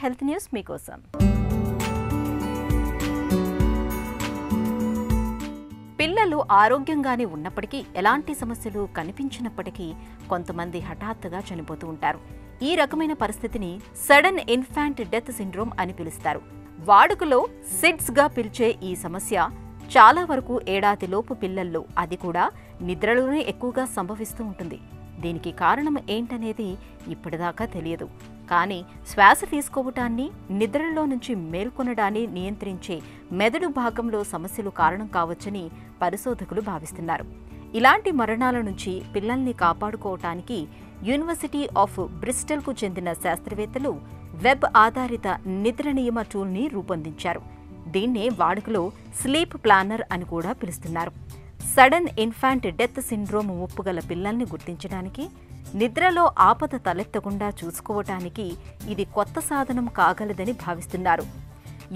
Health news మీకోసం. పిల్లలు ఆరోగ్యంగానే ఉన్నప్పటికీ ఎలాంటి సమస్యలు కనిపించినప్పటికీ కొంతమంది హఠాత్తుగా చనిపోతూ ఉంటారు. ఈ రకమైన పరిస్థితిని సడన్ ఇన్ఫాంట్ డెత్ సిండ్రోమ్ అని పిలుస్తారు. వాడుకలో సిడ్స్ గా పిలిచే ఈ సమస్య చాలా వరకు ఏడాదిలోపు పిల్లల్లో, అది కూడా నిద్రలోనే ఎక్కువగా సంభవిస్తూ ఉంటుంది. దీనికి కారణం ఏంటనేది ఇప్పటిదాకా తెలియదు. కానీ శ్వాస తీసుకోవటాన్ని, నిద్రలో నుంచి మేల్కొనడాన్ని నియంత్రించే మెదడు భాగంలో సమస్యలు కారణం కావచ్చని పరిశోధకులు భావిస్తున్నారు. ఇలాంటి మరణాల నుంచి పిల్లల్ని కాపాడుకోవటానికి యూనివర్సిటీ ఆఫ్ బ్రిస్టల్కు చెందిన శాస్త్రవేత్తలు వెబ్ ఆధారిత నిద్ర నియమ టూల్ని రూపొందించారు. దీన్నే వాడుకలో స్లీప్ ప్లానర్ అని కూడా పిలుస్తున్నారు. సడన్ ఇన్ఫాంట్ డెత్ సిండ్రోమ్ ముప్పుగల పిల్లల్ని గుర్తించడానికి, నిద్రలో ఆపద తలెత్తకుండా చూసుకోవటానికి ఇది కొత్త సాధనం కాగలదని భావిస్తున్నారు.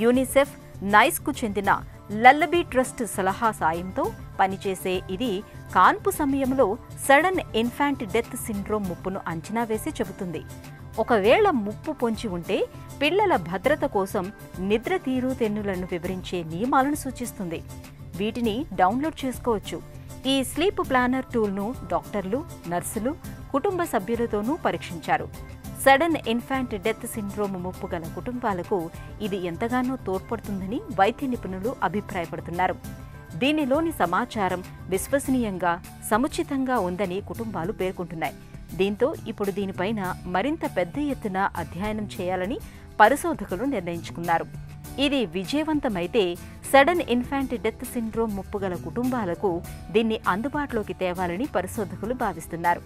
యూనిసెఫ్, నైస్కు చెందిన లల్లబీ ట్రస్ట్ సలహా సాయంతో పనిచేసే ఇది కాన్పు సమయంలో సడన్ ఇన్ఫాంట్ డెత్ సిండ్రోమ్ ముప్పును అంచనా వేసి చెబుతుంది. ఒకవేళ ముప్పు పొంచి ఉంటే పిల్లల భద్రత కోసం నిద్ర తీరుతెన్నులను వివరించే నియమాలను సూచిస్తుంది. వీటిని డౌన్లోడ్ చేసుకోవచ్చు. ఈ స్లీప్ ప్లానర్ టూల్ను డాక్టర్లు, నర్సులు, కుటుంబ సభ్యులతోనూ పరీక్షించారు. సడన్ ఇన్ఫాంట్ డెత్ సిండ్రోమ్ ముప్పు గల కుటుంబాలకు ఇది ఎంతగానో తోడ్పడుతుందని వైద్య నిపుణులు అభిప్రాయపడుతున్నారు. దీనిలోని సమాచారం విశ్వసనీయంగా, సముచితంగా ఉందని కుటుంబాలు పేర్కొంటున్నాయి. దీంతో ఇప్పుడు దీనిపైన మరింత పెద్ద ఎత్తున అధ్యయనం చేయాలని పరిశోధకులు నిర్ణయించుకున్నారు. ఇది విజయవంతమైతే సడన్ ఇన్ఫాంట్ డెత్ సిండ్రోమ్ ముప్పుగల కుటుంబాలకు దీన్ని అందుబాటులోకి తేవాలని పరిశోధకులు భావిస్తున్నారు.